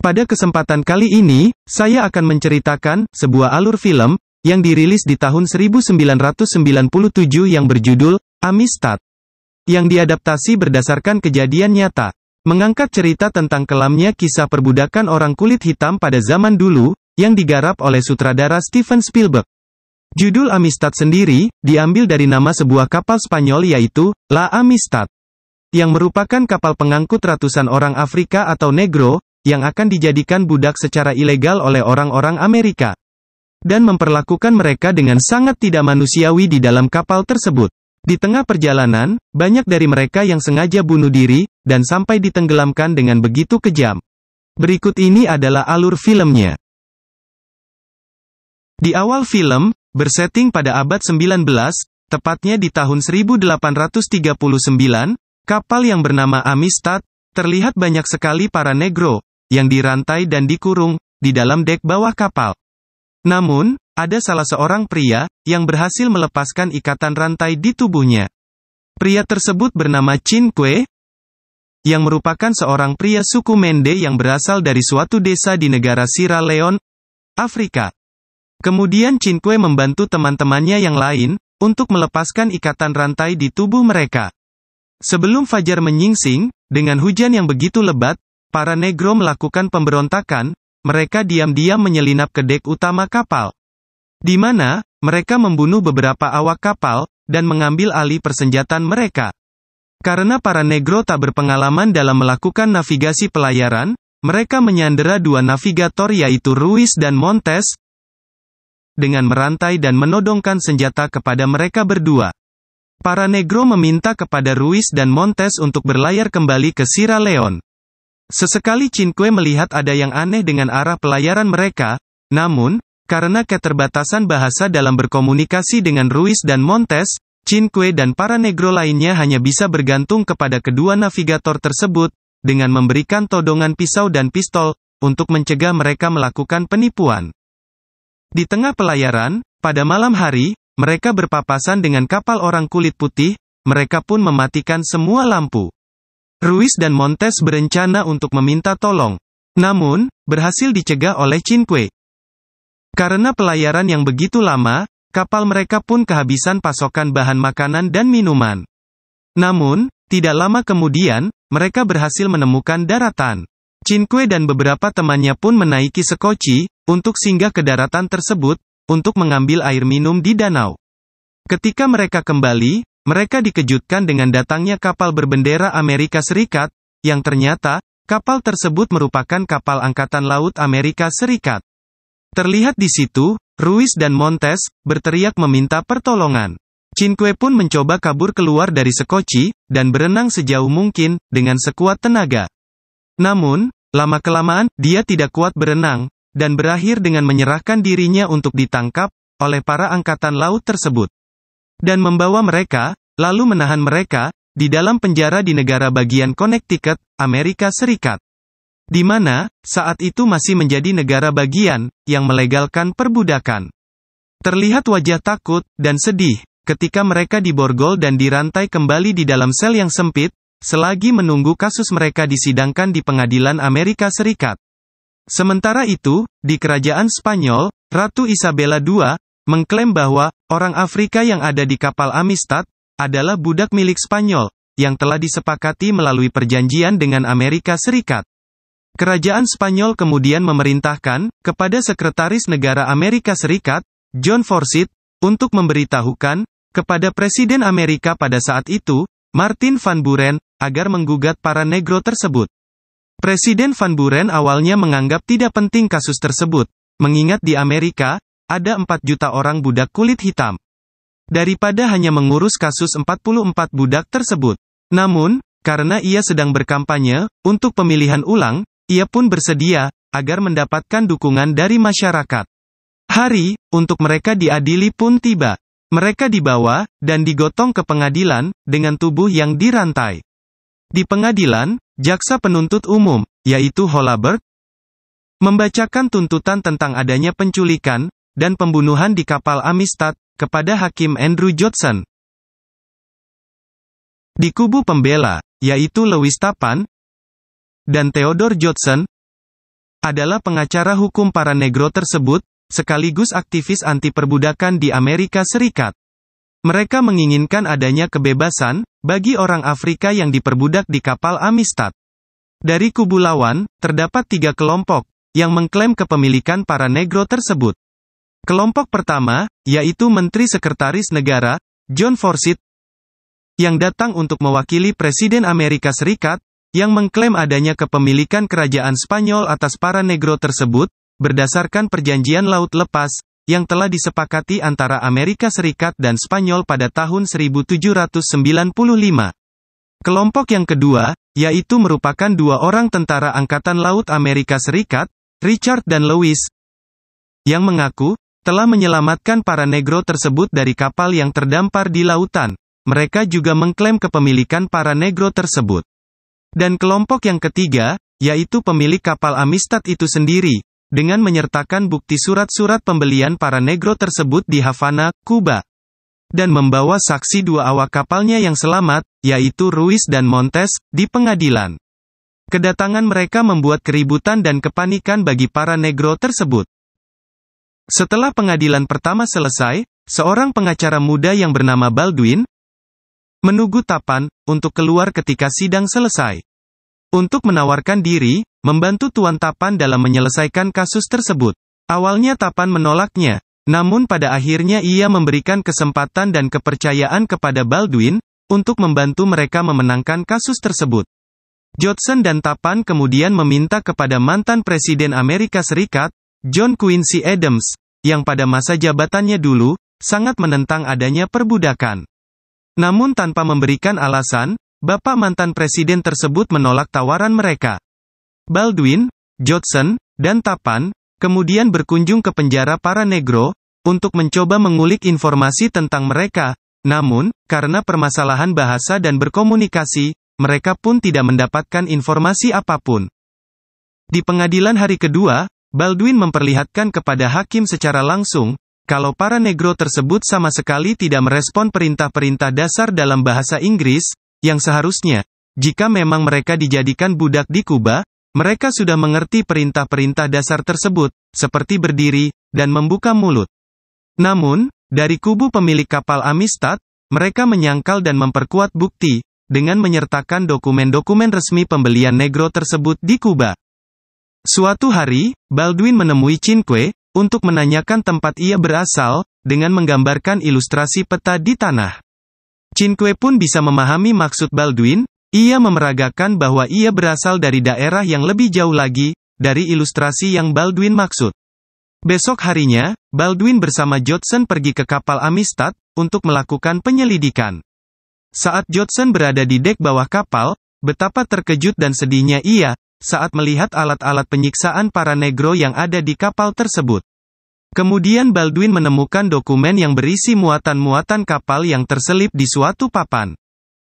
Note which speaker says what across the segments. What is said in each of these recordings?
Speaker 1: Pada kesempatan kali ini, saya akan menceritakan sebuah alur film yang dirilis di tahun 1997 yang berjudul Amistad, yang diadaptasi berdasarkan kejadian nyata, mengangkat cerita tentang kelamnya kisah perbudakan orang kulit hitam pada zaman dulu, yang digarap oleh sutradara Steven Spielberg. Judul Amistad sendiri diambil dari nama sebuah kapal Spanyol yaitu La Amistad, yang merupakan kapal pengangkut ratusan orang Afrika atau Negro, yang akan dijadikan budak secara ilegal oleh orang-orang Amerika, dan memperlakukan mereka dengan sangat tidak manusiawi di dalam kapal tersebut. Di tengah perjalanan, banyak dari mereka yang sengaja bunuh diri, dan sampai ditenggelamkan dengan begitu kejam. Berikut ini adalah alur filmnya. Di awal film, bersetting pada abad 19, tepatnya di tahun 1839, kapal yang bernama Amistad, terlihat banyak sekali para negro, yang dirantai dan dikurung, di dalam dek bawah kapal. Namun, ada salah seorang pria, yang berhasil melepaskan ikatan rantai di tubuhnya. Pria tersebut bernama Cinque, yang merupakan seorang pria suku Mende yang berasal dari suatu desa di negara Sierra Leone, Afrika. Kemudian Cinque membantu teman-temannya yang lain, untuk melepaskan ikatan rantai di tubuh mereka. Sebelum fajar menyingsing, dengan hujan yang begitu lebat, para negro melakukan pemberontakan, mereka diam-diam menyelinap ke dek utama kapal, di mana mereka membunuh beberapa awak kapal, dan mengambil alih persenjataan mereka. Karena para negro tak berpengalaman dalam melakukan navigasi pelayaran, mereka menyandera dua navigator yaitu Ruiz dan Montes, dengan merantai dan menodongkan senjata kepada mereka berdua. Para negro meminta kepada Ruiz dan Montes untuk berlayar kembali ke Sierra Leone. Sesekali Cinque melihat ada yang aneh dengan arah pelayaran mereka, namun, karena keterbatasan bahasa dalam berkomunikasi dengan Ruiz dan Montes, Cinque dan para negro lainnya hanya bisa bergantung kepada kedua navigator tersebut, dengan memberikan todongan pisau dan pistol, untuk mencegah mereka melakukan penipuan. Di tengah pelayaran, pada malam hari, mereka berpapasan dengan kapal orang kulit putih, mereka pun mematikan semua lampu. Ruiz dan Montes berencana untuk meminta tolong, namun, berhasil dicegah oleh Cinque. Karena pelayaran yang begitu lama, kapal mereka pun kehabisan pasokan bahan makanan dan minuman. Namun, tidak lama kemudian, mereka berhasil menemukan daratan. Cinque dan beberapa temannya pun menaiki sekoci, untuk singgah ke daratan tersebut, untuk mengambil air minum di danau. Ketika mereka kembali, mereka dikejutkan dengan datangnya kapal berbendera Amerika Serikat, yang ternyata, kapal tersebut merupakan kapal Angkatan Laut Amerika Serikat. Terlihat di situ, Ruiz dan Montes, berteriak meminta pertolongan. Cinque pun mencoba kabur keluar dari sekoci, dan berenang sejauh mungkin, dengan sekuat tenaga. Namun, lama-kelamaan, dia tidak kuat berenang, dan berakhir dengan menyerahkan dirinya untuk ditangkap, oleh para Angkatan Laut tersebut. Dan membawa mereka, lalu menahan mereka, di dalam penjara di negara bagian Connecticut, Amerika Serikat. Di mana, saat itu masih menjadi negara bagian, yang melegalkan perbudakan. Terlihat wajah takut, dan sedih, ketika mereka diborgol dan dirantai kembali di dalam sel yang sempit, selagi menunggu kasus mereka disidangkan di pengadilan Amerika Serikat. Sementara itu, di kerajaan Spanyol, Ratu Isabella II, mengklaim bahwa, orang Afrika yang ada di kapal Amistad, adalah budak milik Spanyol, yang telah disepakati melalui perjanjian dengan Amerika Serikat. Kerajaan Spanyol kemudian memerintahkan, kepada Sekretaris Negara Amerika Serikat, John Forsyth, untuk memberitahukan, kepada Presiden Amerika pada saat itu, Martin Van Buren, agar menggugat para negro tersebut. Presiden Van Buren awalnya menganggap tidak penting kasus tersebut, mengingat di Amerika, ada 4 juta orang budak kulit hitam. Daripada hanya mengurus kasus 44 budak tersebut. Namun, karena ia sedang berkampanye, untuk pemilihan ulang, ia pun bersedia, agar mendapatkan dukungan dari masyarakat. Hari, untuk mereka diadili pun tiba. Mereka dibawa, dan digotong ke pengadilan, dengan tubuh yang dirantai. Di pengadilan, jaksa penuntut umum, yaitu Hollaberg, membacakan tuntutan tentang adanya penculikan, dan pembunuhan di kapal Amistad, kepada Hakim Andrew Johnson. Di kubu pembela, yaitu Lewis Tappan, dan Theodore Johnson, adalah pengacara hukum para negro tersebut, sekaligus aktivis anti perbudakan di Amerika Serikat. Mereka menginginkan adanya kebebasan bagi orang Afrika yang diperbudak di kapal Amistad. Dari kubu lawan, terdapat 3 kelompok yang mengklaim kepemilikan para negro tersebut. Kelompok pertama, yaitu Menteri Sekretaris Negara, John Forsyth, yang datang untuk mewakili Presiden Amerika Serikat, yang mengklaim adanya kepemilikan kerajaan Spanyol atas para negro tersebut, berdasarkan perjanjian laut lepas, yang telah disepakati antara Amerika Serikat dan Spanyol pada tahun 1795. Kelompok yang kedua, yaitu merupakan 2 orang tentara Angkatan Laut Amerika Serikat, Richard dan Louis, yang mengaku telah menyelamatkan para negro tersebut dari kapal yang terdampar di lautan. Mereka juga mengklaim kepemilikan para negro tersebut. Dan kelompok yang ketiga, yaitu pemilik kapal Amistad itu sendiri, dengan menyertakan bukti surat-surat pembelian para negro tersebut di Havana, Kuba. Dan membawa saksi 2 awak kapalnya yang selamat, yaitu Ruiz dan Montes, di pengadilan. Kedatangan mereka membuat keributan dan kepanikan bagi para negro tersebut. Setelah pengadilan pertama selesai, seorang pengacara muda yang bernama Baldwin menunggu Tapan untuk keluar ketika sidang selesai. Untuk menawarkan diri, membantu Tuan Tapan dalam menyelesaikan kasus tersebut. Awalnya Tapan menolaknya, namun pada akhirnya ia memberikan kesempatan dan kepercayaan kepada Baldwin untuk membantu mereka memenangkan kasus tersebut. Judson dan Tapan kemudian meminta kepada mantan Presiden Amerika Serikat, John Quincy Adams, yang pada masa jabatannya dulu sangat menentang adanya perbudakan. Namun tanpa memberikan alasan, bapak mantan presiden tersebut menolak tawaran mereka. Baldwin, Judson, dan Tapan kemudian berkunjung ke penjara para negro untuk mencoba mengulik informasi tentang mereka. Namun, karena permasalahan bahasa dan berkomunikasi, mereka pun tidak mendapatkan informasi apapun. Di pengadilan hari kedua, Baldwin memperlihatkan kepada hakim secara langsung kalau para negro tersebut sama sekali tidak merespon perintah-perintah dasar dalam bahasa Inggris, yang seharusnya, jika memang mereka dijadikan budak di Kuba, mereka sudah mengerti perintah-perintah dasar tersebut, seperti berdiri, dan membuka mulut. Namun, dari kubu pemilik kapal Amistad, mereka menyangkal dan memperkuat bukti, dengan menyertakan dokumen-dokumen resmi pembelian negro tersebut di Kuba. Suatu hari, Baldwin menemui Cinque, untuk menanyakan tempat ia berasal, dengan menggambarkan ilustrasi peta di tanah. Cinque pun bisa memahami maksud Baldwin, ia memeragakan bahwa ia berasal dari daerah yang lebih jauh lagi, dari ilustrasi yang Baldwin maksud. Besok harinya, Baldwin bersama Judson pergi ke kapal Amistad, untuk melakukan penyelidikan. Saat Judson berada di dek bawah kapal, betapa terkejut dan sedihnya ia, saat melihat alat-alat penyiksaan para negro yang ada di kapal tersebut. Kemudian Baldwin menemukan dokumen yang berisi muatan-muatan kapal yang terselip di suatu papan.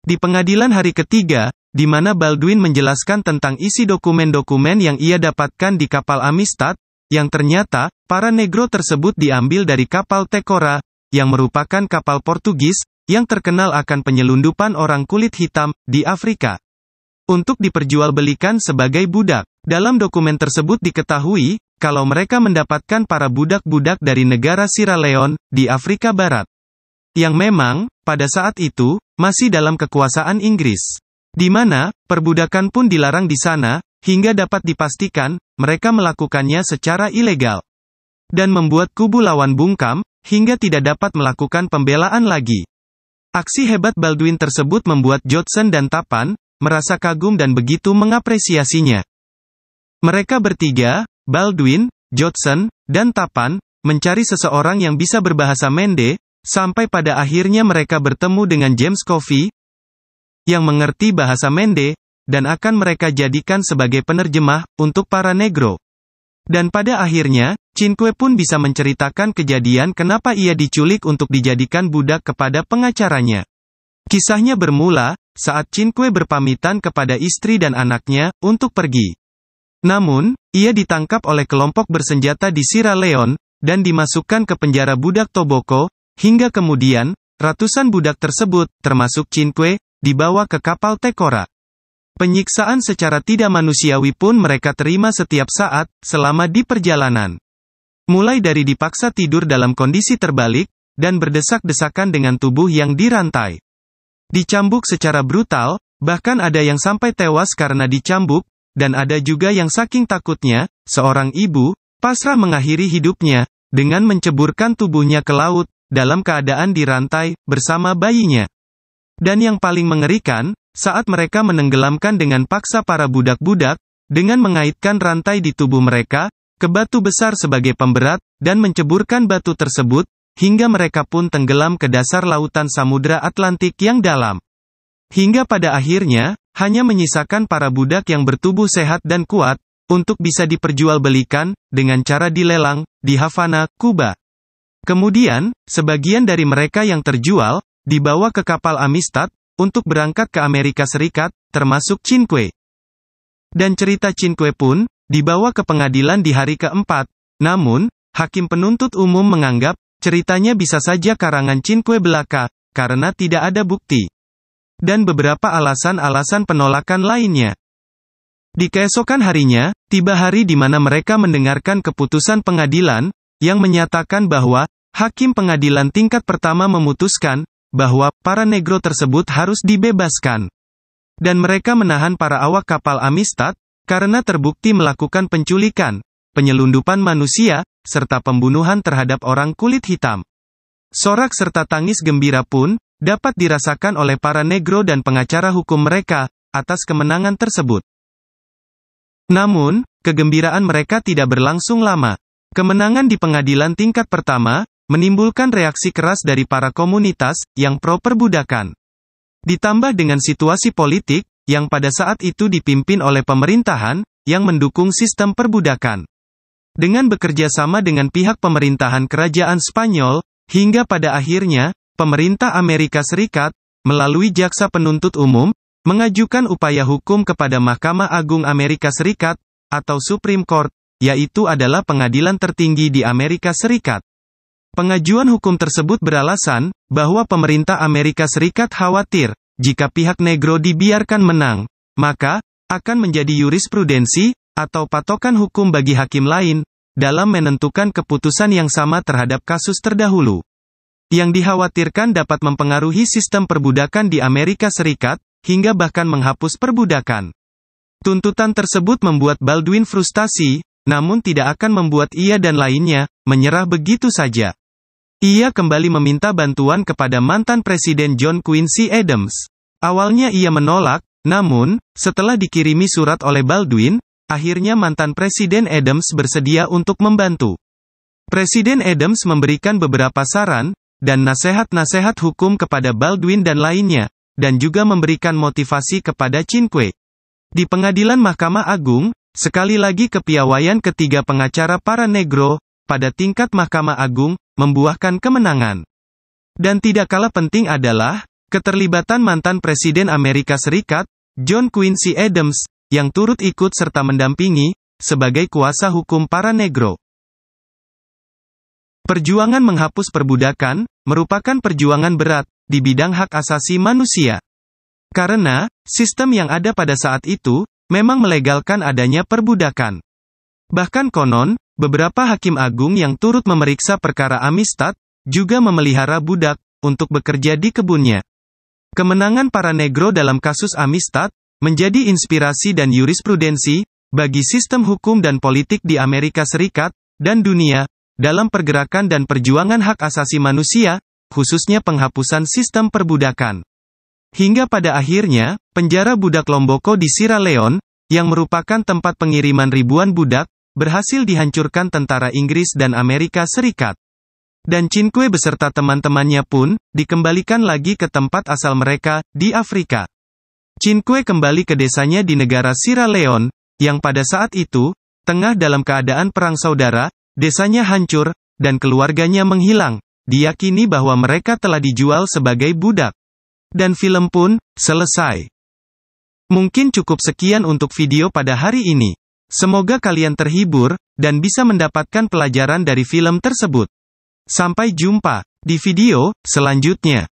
Speaker 1: Di pengadilan hari ketiga, di mana Baldwin menjelaskan tentang isi dokumen-dokumen yang ia dapatkan di kapal Amistad, yang ternyata, para negro tersebut diambil dari kapal Tekora, yang merupakan kapal Portugis, yang terkenal akan penyelundupan orang kulit hitam, di Afrika. Untuk diperjualbelikan sebagai budak. Dalam dokumen tersebut diketahui, kalau mereka mendapatkan para budak-budak dari negara Sierra Leone, di Afrika Barat. Yang memang, pada saat itu, masih dalam kekuasaan Inggris. Di mana, perbudakan pun dilarang di sana, hingga dapat dipastikan, mereka melakukannya secara ilegal. Dan membuat kubu lawan bungkam, hingga tidak dapat melakukan pembelaan lagi. Aksi hebat Baldwin tersebut membuat Judson dan Tapan merasa kagum dan begitu mengapresiasinya. Mereka bertiga, Baldwin, Judson, dan Tapan, mencari seseorang yang bisa berbahasa Mende, sampai pada akhirnya mereka bertemu dengan James Coffey, yang mengerti bahasa Mende, dan akan mereka jadikan sebagai penerjemah, untuk para negro. Dan pada akhirnya, Cinque pun bisa menceritakan kejadian kenapa ia diculik untuk dijadikan budak kepada pengacaranya. Kisahnya bermula, saat Cinque berpamitan kepada istri dan anaknya, untuk pergi. Namun, ia ditangkap oleh kelompok bersenjata di Sierra Leone, dan dimasukkan ke penjara budak Toboko, hingga kemudian, ratusan budak tersebut, termasuk Cinque, dibawa ke kapal Tekora. Penyiksaan secara tidak manusiawi pun mereka terima setiap saat, selama di perjalanan. Mulai dari dipaksa tidur dalam kondisi terbalik, dan berdesak-desakan dengan tubuh yang dirantai. Dicambuk secara brutal, bahkan ada yang sampai tewas karena dicambuk, dan ada juga yang saking takutnya, seorang ibu, pasrah mengakhiri hidupnya, dengan menceburkan tubuhnya ke laut, dalam keadaan dirantai, bersama bayinya. Dan yang paling mengerikan, saat mereka menenggelamkan dengan paksa para budak-budak, dengan mengaitkan rantai di tubuh mereka, ke batu besar sebagai pemberat, dan menceburkan batu tersebut, hingga mereka pun tenggelam ke dasar lautan Samudra Atlantik yang dalam. Hingga pada akhirnya, hanya menyisakan para budak yang bertubuh sehat dan kuat, untuk bisa diperjualbelikan, dengan cara dilelang, di Havana, Kuba. Kemudian, sebagian dari mereka yang terjual, dibawa ke kapal Amistad, untuk berangkat ke Amerika Serikat, termasuk Cinque. Dan cerita Cinque pun, dibawa ke pengadilan di hari keempat. Namun, hakim penuntut umum menganggap, ceritanya bisa saja karangan Cinque belaka, karena tidak ada bukti. Dan beberapa alasan-alasan penolakan lainnya. Di keesokan harinya, tiba hari di mana mereka mendengarkan keputusan pengadilan, yang menyatakan bahwa, hakim pengadilan tingkat pertama memutuskan, bahwa para negro tersebut harus dibebaskan. Dan mereka menahan para awak kapal Amistad, karena terbukti melakukan penculikan, penyelundupan manusia, serta pembunuhan terhadap orang kulit hitam. Sorak serta tangis gembira pun, dapat dirasakan oleh para negro dan pengacara hukum mereka, atas kemenangan tersebut. Namun, kegembiraan mereka tidak berlangsung lama. Kemenangan di pengadilan tingkat pertama, menimbulkan reaksi keras dari para komunitas, yang pro perbudakan. Ditambah dengan situasi politik, yang pada saat itu dipimpin oleh pemerintahan, yang mendukung sistem perbudakan. Dengan bekerja sama dengan pihak pemerintahan kerajaan Spanyol, hingga pada akhirnya, pemerintah Amerika Serikat, melalui jaksa penuntut umum, mengajukan upaya hukum kepada Mahkamah Agung Amerika Serikat, atau Supreme Court, yaitu adalah pengadilan tertinggi di Amerika Serikat. Pengajuan hukum tersebut beralasan, bahwa pemerintah Amerika Serikat khawatir, jika pihak negro dibiarkan menang, maka, akan menjadi jurisprudensi, atau patokan hukum bagi hakim lain, dalam menentukan keputusan yang sama terhadap kasus terdahulu. Yang dikhawatirkan dapat mempengaruhi sistem perbudakan di Amerika Serikat, hingga bahkan menghapus perbudakan. Tuntutan tersebut membuat Baldwin frustasi, namun tidak akan membuat ia dan lainnya, menyerah begitu saja. Ia kembali meminta bantuan kepada mantan Presiden John Quincy Adams. Awalnya ia menolak, namun, setelah dikirimi surat oleh Baldwin, akhirnya mantan Presiden Adams bersedia untuk membantu. Presiden Adams memberikan beberapa saran, dan nasihat-nasihat hukum kepada Baldwin dan lainnya, dan juga memberikan motivasi kepada Cinque. Di pengadilan Mahkamah Agung, sekali lagi kepiawaian ketiga pengacara para negro, pada tingkat Mahkamah Agung, membuahkan kemenangan. Dan tidak kalah penting adalah, keterlibatan mantan Presiden Amerika Serikat, John Quincy Adams, yang turut ikut serta mendampingi, sebagai kuasa hukum para negro. Perjuangan menghapus perbudakan, merupakan perjuangan berat, di bidang hak asasi manusia. Karena, sistem yang ada pada saat itu, memang melegalkan adanya perbudakan. Bahkan konon, beberapa hakim agung yang turut memeriksa perkara Amistad, juga memelihara budak, untuk bekerja di kebunnya. Kemenangan para negro dalam kasus Amistad, menjadi inspirasi dan jurisprudensi, bagi sistem hukum dan politik di Amerika Serikat, dan dunia, dalam pergerakan dan perjuangan hak asasi manusia, khususnya penghapusan sistem perbudakan. Hingga pada akhirnya, penjara budak Lomboko di Sierra Leone, yang merupakan tempat pengiriman ribuan budak, berhasil dihancurkan tentara Inggris dan Amerika Serikat. Dan Cinque beserta teman-temannya pun, dikembalikan lagi ke tempat asal mereka, di Afrika. Cinque kembali ke desanya di negara Sierra Leone, yang pada saat itu, tengah dalam keadaan perang saudara, desanya hancur, dan keluarganya menghilang, diyakini bahwa mereka telah dijual sebagai budak. Dan film pun, selesai. Mungkin cukup sekian untuk video pada hari ini. Semoga kalian terhibur, dan bisa mendapatkan pelajaran dari film tersebut. Sampai jumpa di video selanjutnya.